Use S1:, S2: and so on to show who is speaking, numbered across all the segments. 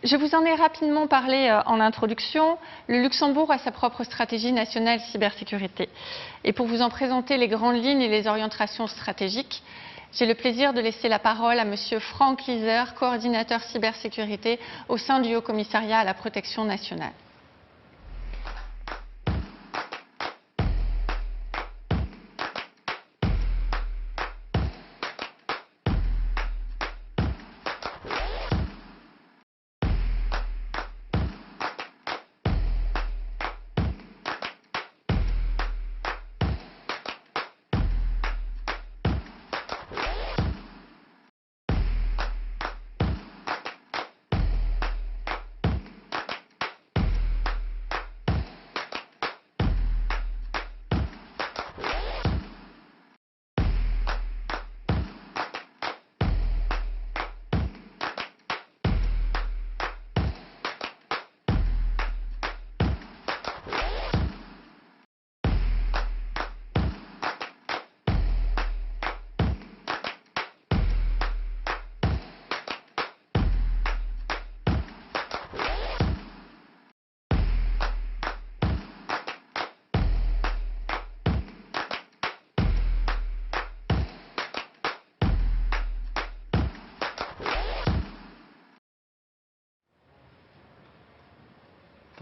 S1: Je vous en ai rapidement parlé en introduction. Le Luxembourg a sa propre stratégie nationale cybersécurité. Et pour vous en présenter les grandes lignes et les orientations stratégiques, j'ai le plaisir de laisser la parole à Monsieur Frank Lieser, coordinateur cybersécurité au sein du Haut Commissariat à la protection nationale.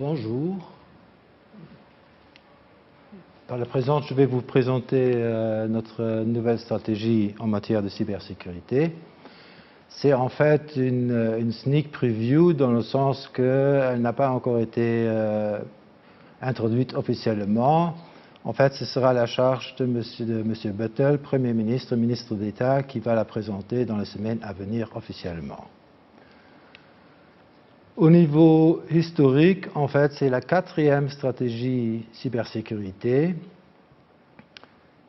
S2: Bonjour. Par la présente, je vais vous présenter notre nouvelle stratégie en matière de cybersécurité. C'est en fait une sneak preview dans le sens qu'elle n'a pas encore été introduite officiellement. En fait, ce sera à la charge de M. Bettel, Premier ministre, ministre d'État, qui va la présenter dans les semaines à venir officiellement. Au niveau historique, en fait, c'est la 4e stratégie cybersécurité.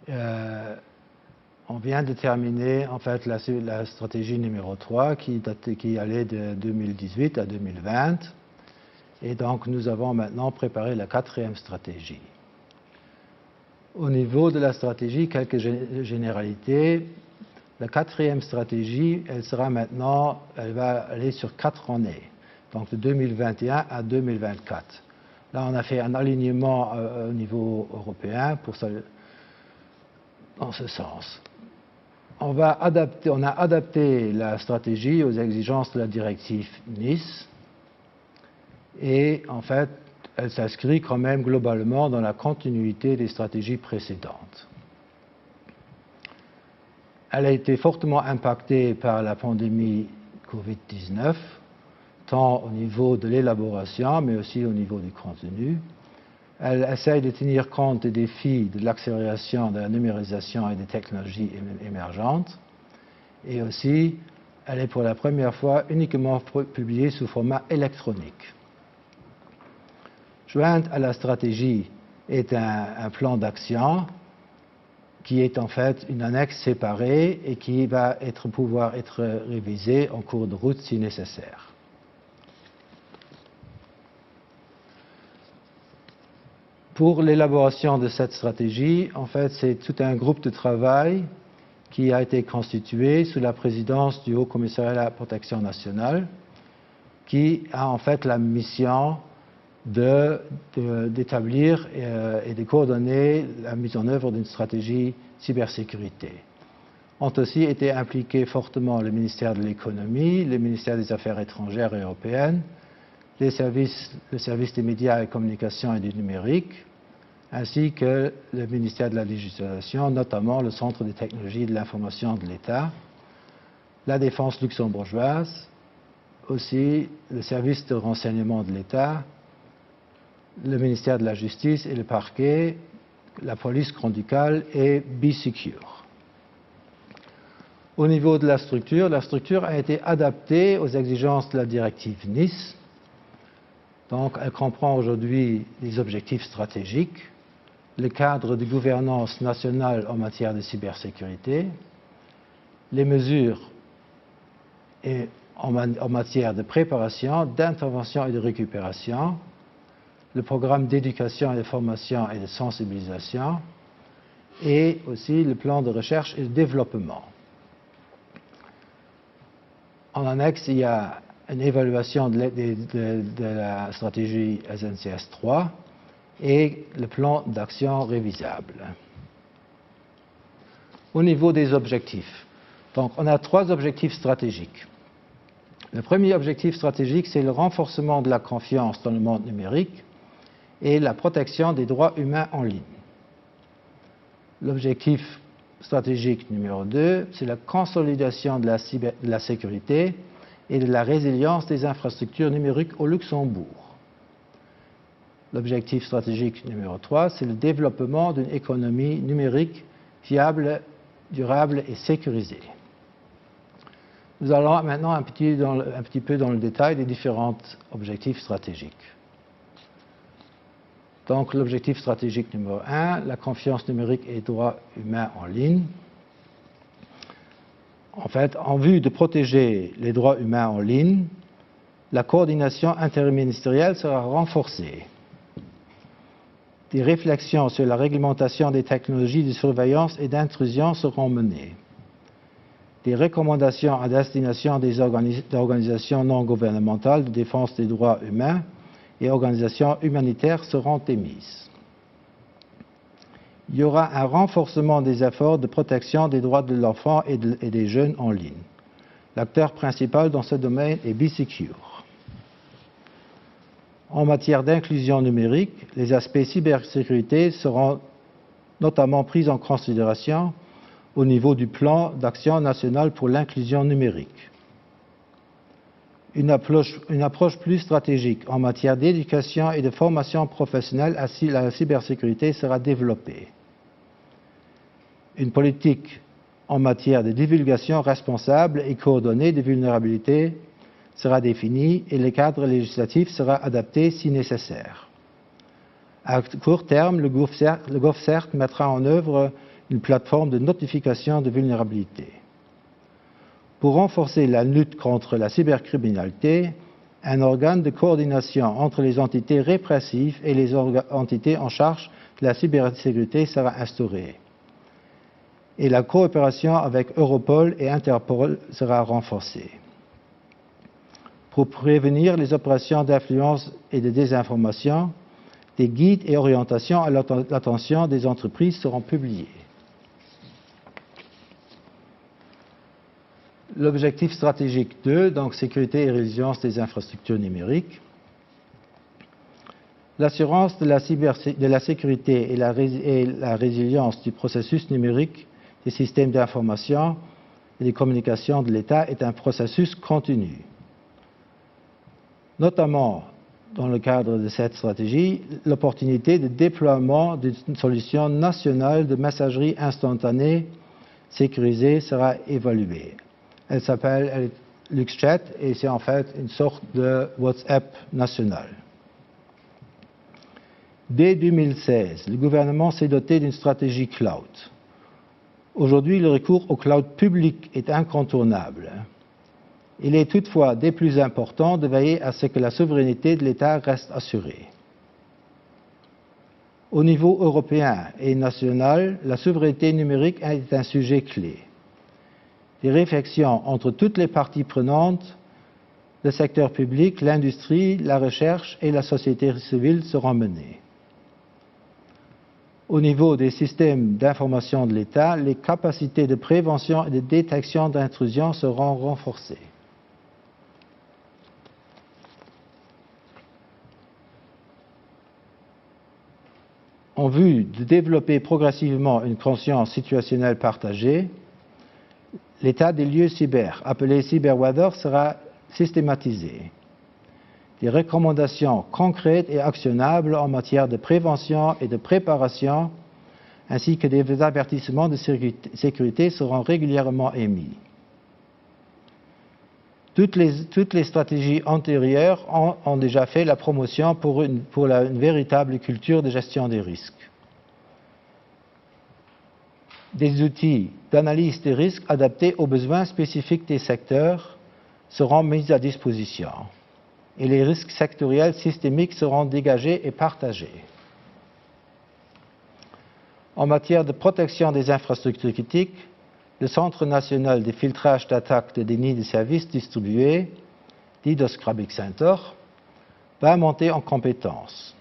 S2: On vient de terminer en fait la stratégie numéro 3 qui allait de 2018 à 2020. Et donc nous avons maintenant préparé la 4e stratégie. Au niveau de la stratégie, quelques généralités. La 4e stratégie, elle va aller sur 4 années. Donc de 2021 à 2024. Là, on a fait un alignement au niveau européen pour ça, dans ce sens. On a adapté la stratégie aux exigences de la directive Nice et en fait, elle s'inscrit quand même globalement dans la continuité des stratégies précédentes. Elle a été fortement impactée par la pandémie Covid-19, tant au niveau de l'élaboration, mais aussi au niveau du contenu. Elle essaye de tenir compte des défis de l'accélération de la numérisation et des technologies émergentes. Et aussi, elle est pour la première fois uniquement publiée sous format électronique. Jointe à la stratégie est un plan d'action qui est en fait une annexe séparée et qui va pouvoir être révisée en cours de route si nécessaire. Pour l'élaboration de cette stratégie, en fait, c'est tout un groupe de travail qui a été constitué sous la présidence du Haut Commissariat à la protection nationale, qui a en fait la mission d'établir et de coordonner la mise en œuvre d'une stratégie cybersécurité. Ont aussi été impliqués fortement le ministère de l'Économie, le ministère des Affaires étrangères et européennes, le service des médias et communications et du numérique, ainsi que le ministère de la Législation, notamment le Centre des technologies de l'information de l'État, la défense luxembourgeoise, aussi le service de renseignement de l'État, le ministère de la Justice et le parquet, la police granducale et B-Secure. Au niveau de la structure a été adaptée aux exigences de la directive Nice. Donc, elle comprend aujourd'hui les objectifs stratégiques, le cadre de gouvernance nationale en matière de cybersécurité, les mesures en matière de préparation, d'intervention et de récupération, le programme d'éducation et de formation et de sensibilisation, et aussi le plan de recherche et de développement. En annexe, il y a une évaluation de la stratégie SNCS 3 et le plan d'action révisable. Au niveau des objectifs, donc on a 3 objectifs stratégiques. Le premier objectif stratégique, c'est le renforcement de la confiance dans le monde numérique et la protection des droits humains en ligne. L'objectif stratégique numéro 2, c'est la consolidation de la sécurité et de la résilience des infrastructures numériques au Luxembourg. L'objectif stratégique numéro 3, c'est le développement d'une économie numérique fiable, durable et sécurisée. Nous allons maintenant un petit peu dans le détail des différents objectifs stratégiques. Donc l'objectif stratégique numéro 1, la confiance numérique et droits humains en ligne. En fait, en vue de protéger les droits humains en ligne, la coordination interministérielle sera renforcée. Des réflexions sur la réglementation des technologies de surveillance et d'intrusion seront menées. Des recommandations à destination des organisations non gouvernementales de défense des droits humains et organisations humanitaires seront émises. Il y aura un renforcement des efforts de protection des droits de l'enfant et des jeunes en ligne. L'acteur principal dans ce domaine est BeSecure. En matière d'inclusion numérique, les aspects cybersécurité seront notamment pris en considération au niveau du plan d'action national pour l'inclusion numérique. Une approche plus stratégique en matière d'éducation et de formation professionnelle à la cybersécurité sera développée. Une politique en matière de divulgation responsable et coordonnée des vulnérabilités sera définie et le cadre législatif sera adapté si nécessaire. À court terme, le GovCert mettra en œuvre une plateforme de notification de vulnérabilité. Pour renforcer la lutte contre la cybercriminalité, un organe de coordination entre les entités répressives et les entités en charge de la cybersécurité sera instauré. Et la coopération avec Europol et Interpol sera renforcée. Pour prévenir les opérations d'influence et de désinformation, des guides et orientations à l'attention des entreprises seront publiés. L'objectif stratégique 2, donc sécurité et résilience des infrastructures numériques. L'assurance de la sécurité et la résilience du processus numérique des systèmes d'information et des communications de l'État est un processus continu. Notamment, dans le cadre de cette stratégie, l'opportunité de déploiement d'une solution nationale de messagerie instantanée sécurisée sera évaluée. Elle s'appelle LuxChat et c'est en fait une sorte de WhatsApp national. Dès 2016, le gouvernement s'est doté d'une stratégie cloud. Aujourd'hui, le recours au cloud public est incontournable. Il est toutefois des plus importants de veiller à ce que la souveraineté de l'État reste assurée. Au niveau européen et national, la souveraineté numérique est un sujet clé. Des réflexions entre toutes les parties prenantes, le secteur public, l'industrie, la recherche et la société civile seront menées. Au niveau des systèmes d'information de l'État, les capacités de prévention et de détection d'intrusion seront renforcées. En vue de développer progressivement une conscience situationnelle partagée, l'état des lieux cyber, appelé cyberweather, sera systématisé. Des recommandations concrètes et actionnables en matière de prévention et de préparation, ainsi que des avertissements de sécurité seront régulièrement émis. Toutes les stratégies antérieures ont déjà fait la promotion pour une véritable culture de gestion des risques. Des outils d'analyse des risques adaptés aux besoins spécifiques des secteurs seront mis à disposition et les risques sectoriels systémiques seront dégagés et partagés. En matière de protection des infrastructures critiques, le Centre national de filtrage d'attaques de déni de services distribués DDoS Scrubbing Center, va monter en compétences.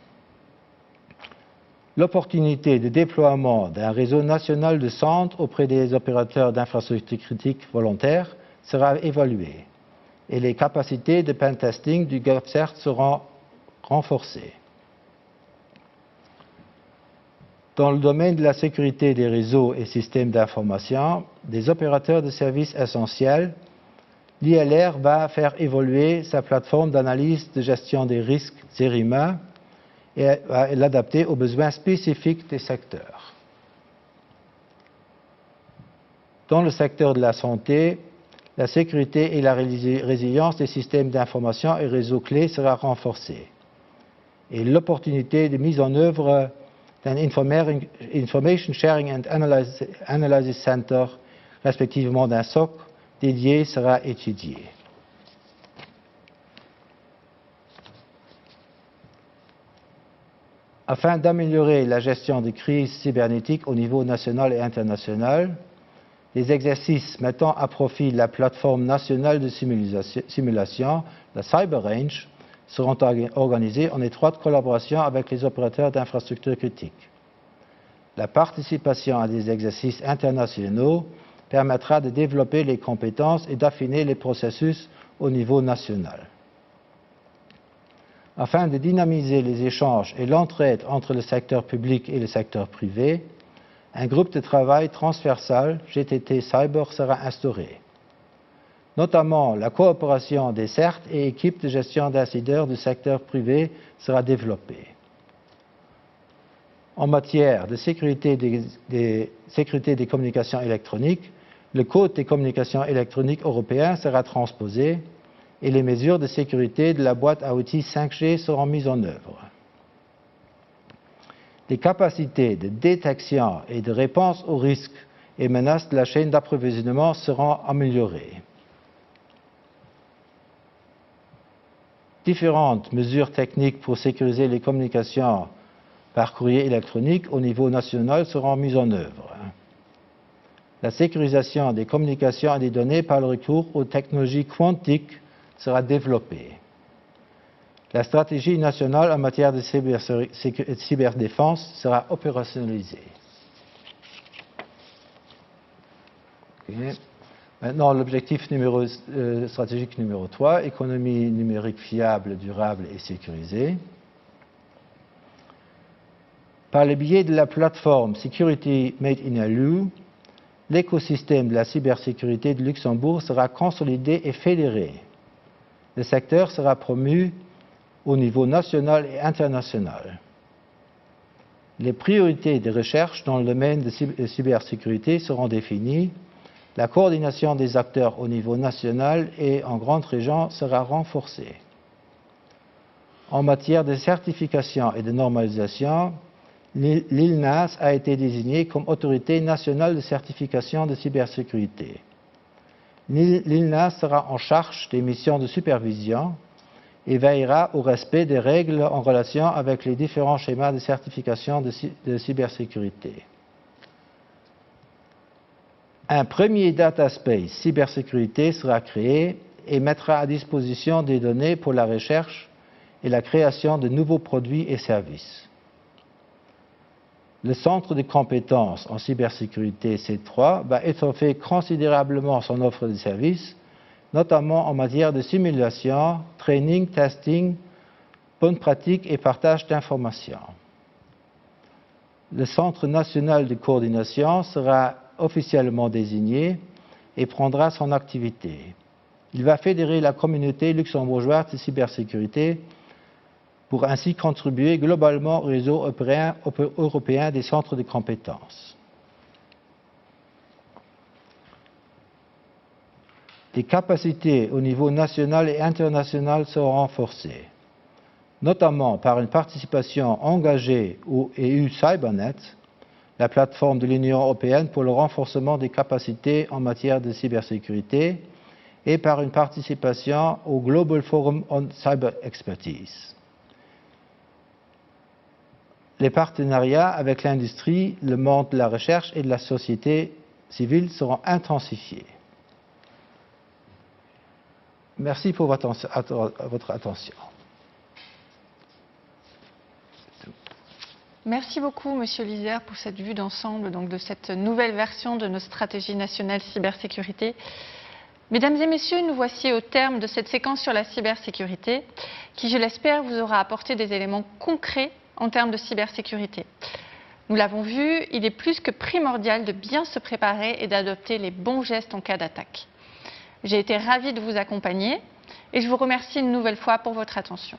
S2: L'opportunité de déploiement d'un réseau national de centres auprès des opérateurs d'infrastructures critiques volontaires sera évaluée et les capacités de pentesting du GovCert seront renforcées. Dans le domaine de la sécurité des réseaux et systèmes d'information, des opérateurs de services essentiels, l'ILR va faire évoluer sa plateforme d'analyse de gestion des risques ZERIMA et va l'adapter aux besoins spécifiques des secteurs. Dans le secteur de la santé, la sécurité et la résilience des systèmes d'information et réseaux clés sera renforcée. Et l'opportunité de mise en œuvre d'un Information Sharing and Analysis Center, respectivement d'un SOC dédié, sera étudiée. Afin d'améliorer la gestion des crises cybernétiques au niveau national et international, les exercices mettant à profit la plateforme nationale de simulation, la CyberRange, seront organisés en étroite collaboration avec les opérateurs d'infrastructures critiques. La participation à des exercices internationaux permettra de développer les compétences et d'affiner les processus au niveau national. Afin de dynamiser les échanges et l'entraide entre le secteur public et le secteur privé, un groupe de travail transversal GTT Cyber sera instauré. Notamment, la coopération des CERT et équipes de gestion d'incidents du secteur privé sera développée. En matière de sécurité des communications électroniques, le Code des communications électroniques européen sera transposé et les mesures de sécurité de la boîte à outils 5G seront mises en œuvre. Les capacités de détection et de réponse aux risques et menaces de la chaîne d'approvisionnement seront améliorées. Différentes mesures techniques pour sécuriser les communications par courrier électronique au niveau national seront mises en œuvre. La sécurisation des communications et des données par le recours aux technologies quantiques sera développée. La stratégie nationale en matière de cyberdéfense sera opérationnalisée. Okay. Maintenant, l'objectif stratégique numéro 3, économie numérique fiable, durable et sécurisée. Par le biais de la plateforme Security Made in EU, l'écosystème de la cybersécurité de Luxembourg sera consolidé et fédéré. Le secteur sera promu au niveau national et international. Les priorités de recherche dans le domaine de cybersécurité seront définies. La coordination des acteurs au niveau national et en grande région sera renforcée. En matière de certification et de normalisation, l'ILNAS a été désignée comme autorité nationale de certification de cybersécurité. L'ILNAS sera en charge des missions de supervision et veillera au respect des règles en relation avec les différents schémas de certification de cybersécurité. Un premier data space cybersécurité sera créé et mettra à disposition des données pour la recherche et la création de nouveaux produits et services. Le centre de compétences en cybersécurité C3 va étoffer considérablement son offre de services, notamment en matière de simulation, training, testing, bonnes pratiques et partage d'informations. Le Centre national de coordination sera officiellement désigné et prendra son activité. Il va fédérer la communauté luxembourgeoise de cybersécurité pour ainsi contribuer globalement au réseau européen des centres de compétences. Les capacités au niveau national et international seront renforcées, notamment par une participation engagée au EU CyberNet, la plateforme de l'Union européenne pour le renforcement des capacités en matière de cybersécurité, et par une participation au Global Forum on Cyber Expertise. Les partenariats avec l'industrie, le monde de la recherche et de la société civile seront intensifiés. Merci pour votre attention.
S1: Merci beaucoup, Monsieur Lizère, pour cette vue d'ensemble de cette nouvelle version de notre stratégie nationale cybersécurité. Mesdames et messieurs, nous voici au terme de cette séquence sur la cybersécurité qui, je l'espère, vous aura apporté des éléments concrets en termes de cybersécurité. Nous l'avons vu, il est plus que primordial de bien se préparer et d'adopter les bons gestes en cas d'attaque. J'ai été ravie de vous accompagner et je vous remercie une nouvelle fois pour votre attention.